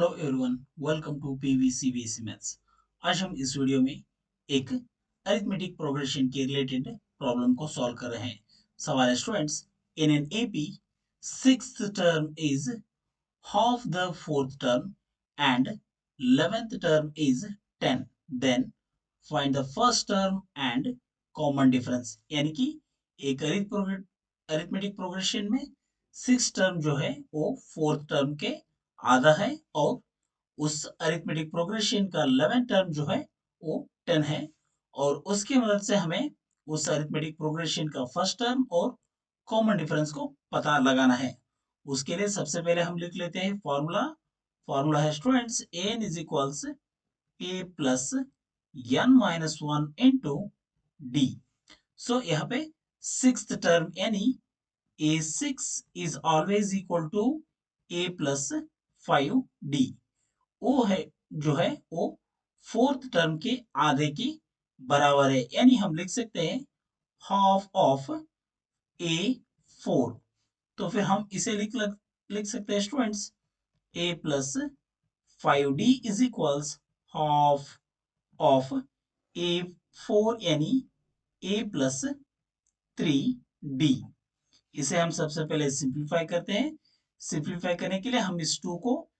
Hello everyone, welcome to PVCBSE maths. आज हम इस वीडियो में एक अरिथमेटिक प्रोग्रेशन के रिलेटेड प्रॉब्लम को सॉल्व कर रहे हैं। सवाल है students, in an AP sixth term is half the fourth term and 11th term is 10, then find the first term and common difference। यानी कि एक अरिथमेटिक प्रोग्रेशन में सिक्स टर्म जो है वो फोर्थ टर्म के आधा है और उस अरिथमेटिक प्रोग्रेशन का 11 टर्म जो है वो 10 है और उसकी मदद से हमें उस अरिथमेटिक प्रोग्रेशन का फर्स्ट टर्म और कॉमन डिफरेंस को पता लगाना है। उसके लिए सबसे पहले हम लिख लेते हैं फॉर्मूला। फॉर्मूला है students, an is equals A plus N minus one into D. So यहाँ पे सिक्स्थ टर्म यानी a6 is always equal to a plus 5d। वो है जो है वो फोर्थ टर्म के आधे की बराबर है, यानी हम लिख सकते हैं हाफ ऑफ a4। तो फिर हम इसे लिख सकते हैं students, a plus 5d is equals half of a4 यानी a प्लस 3d। इसे हम सबसे पहले सिंप्लीफाई करते हैं। सिंप्लीफाई करने के लिए हम इस 2 को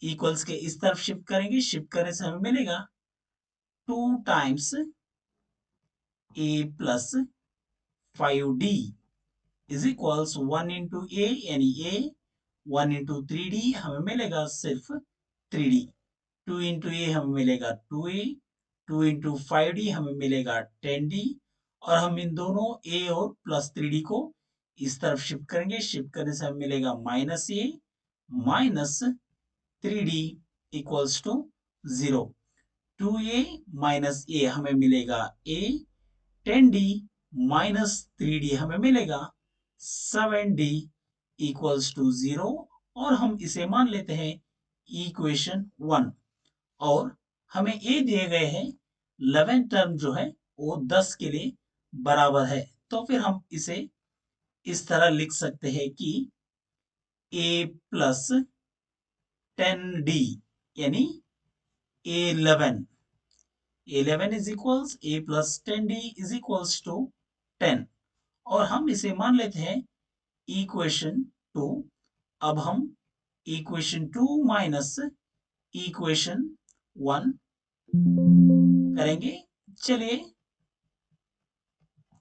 इक्वल्स के इस तरफ शिफ्ट करेंगे। शिफ्ट करने से हमें मिलेगा 2 times a plus 5d is equals 1 into A यानी a, 1 इंटू 3d हमें मिलेगा सिर्फ 3d, 2 इंटू ए हमें मिलेगा 2a, 2 इंटू 5d हमें मिलेगा 10d और हम इन दोनों a और प्लस 3d को इस तरफ शिफ्ट करेंगे। शिफ्ट करने से हमें मिलेगा minus A minus 3d equals to 0। 2a minus A हमें मिलेगा a, 10d माइनस 3d हमें मिलेगा 7d इक्वल्स टू 0 और हम इसे मान लेते हैं इक्वेशन 1। और हमें a दिए गए हैं 11 टर्म जो है वो 10 के लिए बराबर है। तो फिर हम इसे इस तरह लिख सकते हैं कि a प्लस 10d यानी 11 is equals a plus 10d is equals to 10 और हम इसे मान लेते हैं इक्वेशन 2। अब हम इक्वेशन 2 माइनस इक्वेशन 1 करेंगे। चलिए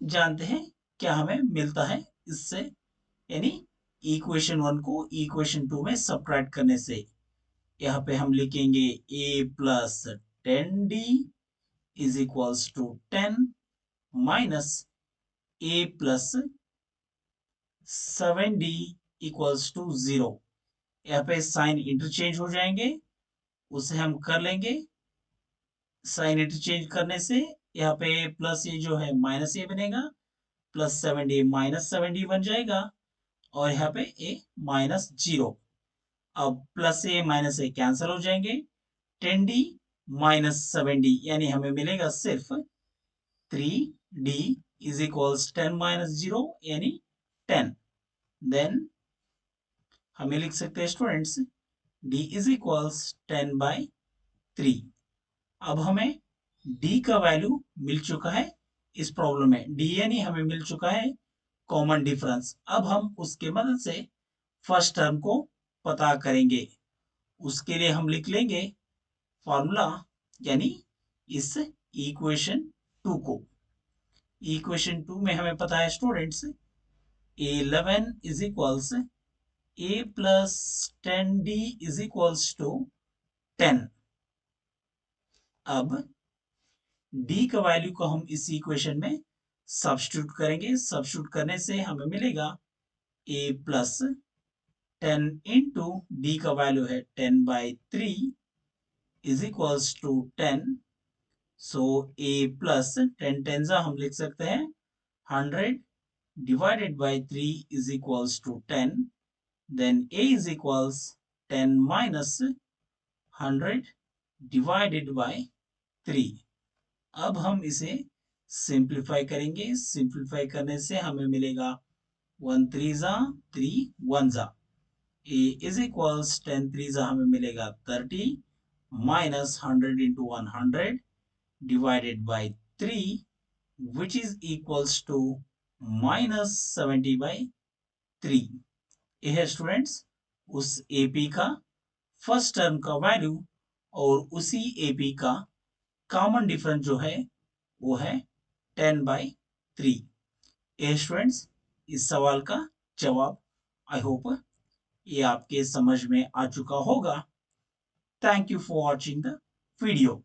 जानते हैं क्या हमें मिलता है इससे, यानी इक्वेशन 1 को इक्वेशन 2 में सब्ट्रैक्ट करने से। यहाँ पे हम लिखेंगे a plus 10d is equals to 10 minus a plus 7d equals to 0। यहाँ पे साइन इंटरचेंज हो जाएंगे, उसे हम कर लेंगे। साइन इंटरचेंज करने से यहाँ पे प्लस ये जो है माइनस ए बनेगा, प्लस 7d माइनस 7d बन जाएगा और यहाँ पे a माइनस 0। अब प्लस ए माइनस ए कैंसिल हो जाएंगे, 10d माइनस 7d यानी हमें मिलेगा सिर्फ 3d इज इक्वल्स 10 माइनस 0 यानी 10। देन हमें लिख सकते हैं students d is equals 10 by 3। अब हमें d का वैल्यू मिल चुका है इस प्रॉब्लम में, d यानी हमें मिल चुका है कॉमन डिफरेंस। अब हम उसके मदद से फर्स्ट टर्म को पता करेंगे। उसके लिए हम लिख लेंगे फॉर्मूला, यानी इस इक्वेशन 2 को। इक्वेशन 2 में हमें पता है students 11 is equals a plus 10d is equals to 10। अब d का वैल्यू को हम इस इक्वेशन में सब्स्टिट्यूट करेंगे। सब्स्टिट्यूट करने से हमें मिलेगा a प्लस 10 इंटू d का वैल्यू है 10 by 3 is equals to 10। So a plus 10 टेंजा हम लिख सकते हैं 100 divided by 3 is equals to 10, then a is equals 10 minus 100 divided by 3। अब हम इसे सिंप्लीफाई करेंगे। सिंप्लीफाई करने से हमें मिलेगा 1 3 जा 3 1 जा, ए इज इक्वल्स 10 3 हमें मिलेगा 30 minus 100 into 100 divided by 3 which is equals to minus 70 by 3। यह है स्टूडेंट्स उस एपी का फर्स्ट टर्म का वैल्यू और उसी एपी का कॉमन डिफरेंस जो है वो है 10 बाई 3। यह स्टूडेंट्स इस सवाल का जवाब। आई होप ये आपके समझ में आ चुका होगा। Thank you for watching the video.